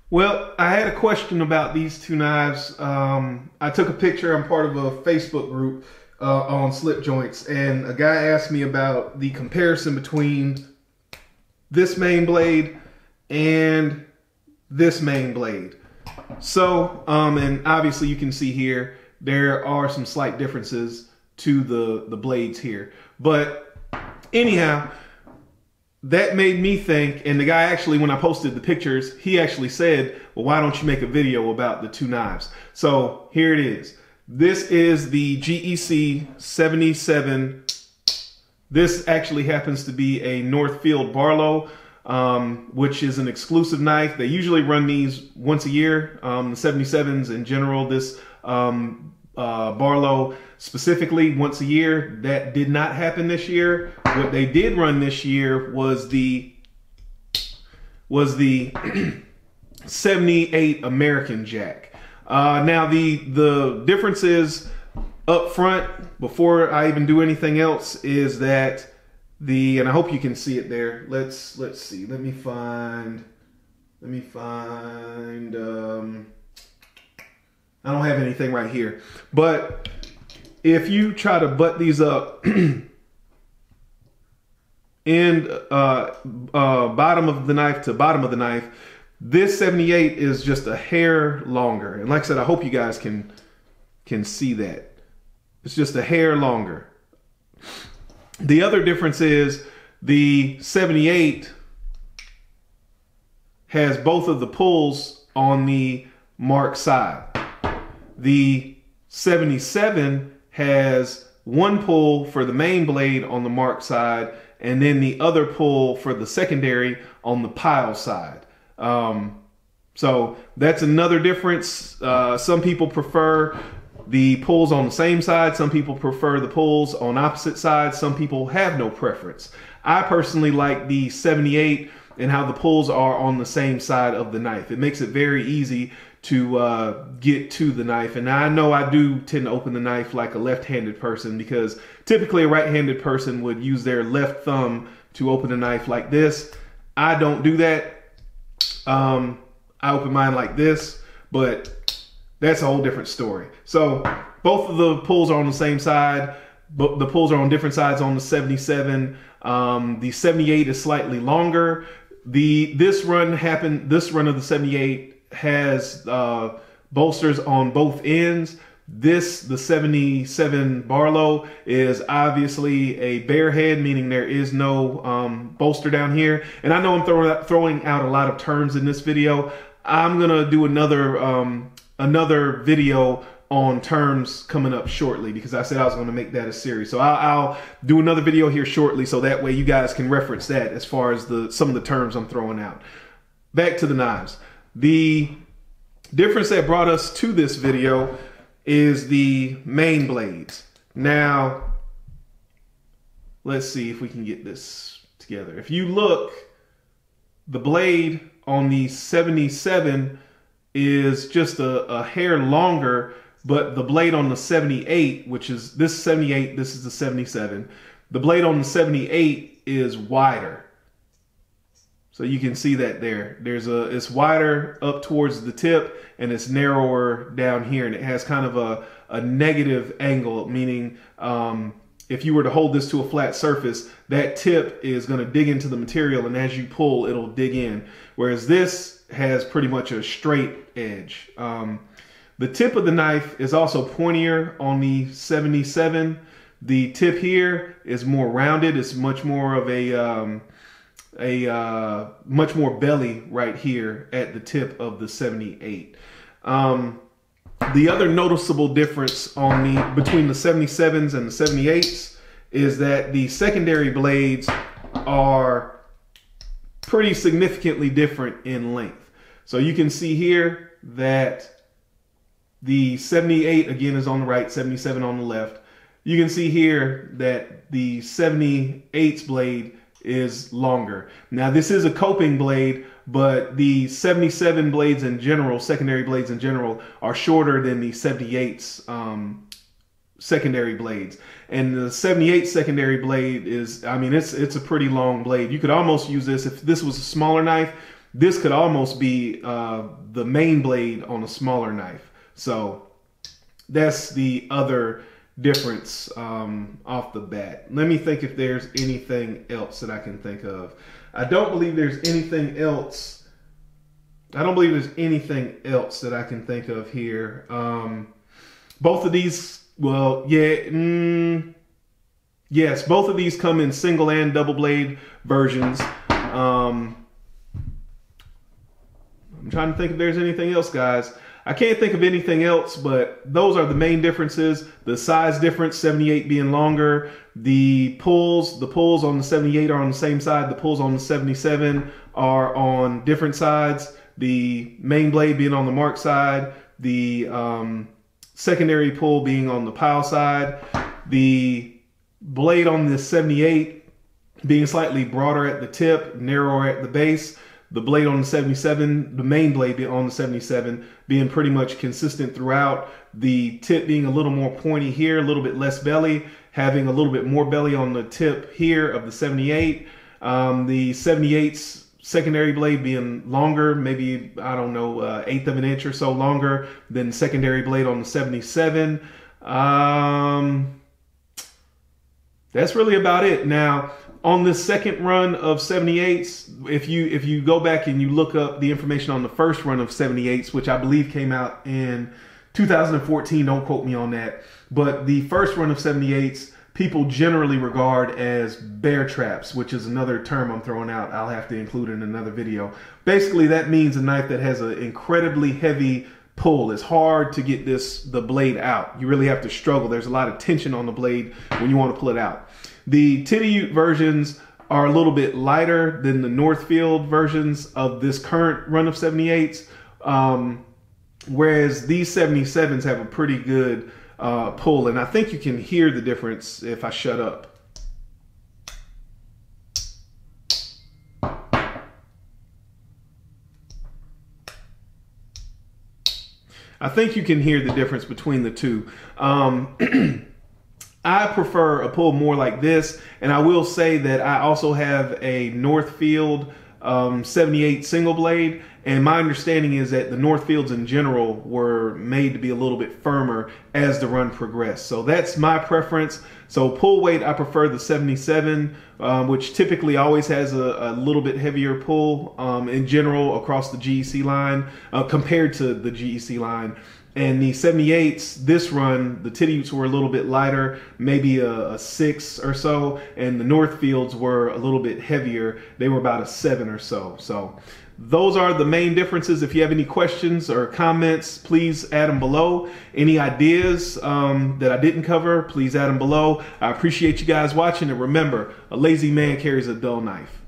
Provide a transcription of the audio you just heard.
Well, I had a question about these two knives. I took a picture. I'm part of a Facebook group on slip joints, and a guy asked me about the comparison between this main blade and this main blade. So, and obviously you can see here, there are some slight differences to the blades here. But anyhow, that made me think, and the guy actually, when I posted the pictures, he actually said, well, why don't you make a video about the two knives? So here it is. This is the GEC 77. This actually happens to be a Northfield Barlow, which is an exclusive knife. They usually run these once a year. The 77s in general, this Barlow specifically once a year. That did not happen this year. What they did run this year was the 78 American Jack. Now the difference is up front, before I even do anything else, is that and I hope you can see it there. Let's see. Let me find. I don't have anything right here. But if you try to butt these up and bottom of the knife to bottom of the knife, this 78 is just a hair longer. And like I said, I hope you guys can see that. It's just a hair longer. The other difference is the 78 has both of the pulls on the mark side. The 77 has one pull for the main blade on the mark side, and then the other pull for the secondary on the pile side. So that's another difference. Some people prefer the pulls on the same side. Some people prefer the pulls on opposite sides. Some people have no preference. I personally like the 78 and how the pulls are on the same side of the knife. It makes it very easy to get to the knife. And I know I do tend to open the knife like a left-handed person, because typically a right-handed person would use their left thumb to open a knife like this. I don't do that. I open mine like this, but that's a whole different story. So both of the pulls are on the same side, but the pulls are on different sides on the 77. The 78 is slightly longer. This run of the 78 has bolsters on both ends. The 77 Barlow is obviously a bare head, meaning there is no bolster down here. And I know I'm throwing out a lot of terms in this video. I'm gonna do another video on terms coming up shortly, because I said I was going to make that a series. So I'll do another video here shortly, so that way you guys can reference that as far as some of the terms I'm throwing out. Back to the knives. The difference that brought us to this video is the main blades. Now, let's see if we can get this together. If you look, the blade on the 77 is just a hair longer, but the blade on the 78, which is this 78, this is the 77. The blade on the 78 is wider. So you can see that there. It's wider up towards the tip, and it's narrower down here, and it has kind of a negative angle, meaning if you were to hold this to a flat surface, that tip is going to dig into the material, and as you pull, it'll dig in. Whereas this has pretty much a straight edge. The tip of the knife is also pointier on the 77. The tip here is more rounded. It's much more of much more belly right here at the tip of the 78. The other noticeable difference between the 77s and the 78s is that the secondary blades are pretty significantly different in length. So you can see here that the 78 again is on the right, 77 on the left. You can see here that the 78's blade is longer. Now this is a coping blade, but the 77 blades in general, secondary blades in general, are shorter than the 78's secondary blades. And the 78 secondary blade is, I mean, it's a pretty long blade. You could almost use this, if this was a smaller knife, This could almost be the main blade on a smaller knife. So that's the other difference off the bat. Let me think if there's anything else that I can think of. I don't believe there's anything else. I don't believe there's anything else that I can think of here. Both of these, well, yeah, yes, both of these come in single and double blade versions. I'm trying to think if there's anything else, guys. I can't think of anything else, but those are the main differences. The size difference, 78 being longer. The pulls on the 78 are on the same side. The pulls on the 77 are on different sides. The main blade being on the mark side. The secondary pull being on the pile side. The blade on the 78 being slightly broader at the tip, narrower at the base. The blade on the 77, the main blade on the 77 being pretty much consistent throughout. The tip being a little more pointy here, a little bit less belly, having a little bit more belly on the tip here of the 78. The 78's secondary blade being longer, maybe, I don't know, eighth of an inch or so longer than secondary blade on the 77. That's really about it. Now, on this second run of 78s, if you go back and you look up the information on the first run of 78s, which I believe came out in 2014, don't quote me on that, but the first run of 78s, people generally regard as bear traps, which is another term I'm throwing out. I'll have to include in another video. Basically, that means a knife that has an incredibly heavy pull. It's hard to get the blade out. You really have to struggle. There's a lot of tension on the blade when you want to pull it out. The Titty versions are a little bit lighter than the Northfield versions of this current run of 78s, whereas these 77s have a pretty good pull, and I think you can hear the difference if I shut up. I think you can hear the difference between the two. I prefer a pull more like this, and I will say that I also have a Northfield 78 single blade, and my understanding is that the Northfields in general were made to be a little bit firmer as the run progressed. So that's my preference. So pull weight, I prefer the 77, which typically always has a little bit heavier pull in general across the GEC line compared to the GEC line. And the 78s, this run, the Titty were a little bit lighter, maybe a 6 or so, and the Northfields were a little bit heavier. They were about a 7 or so. So those are the main differences. If you have any questions or comments, please add them below. Any ideas that I didn't cover, please add them below. I appreciate you guys watching, and remember, a lazy man carries a dull knife.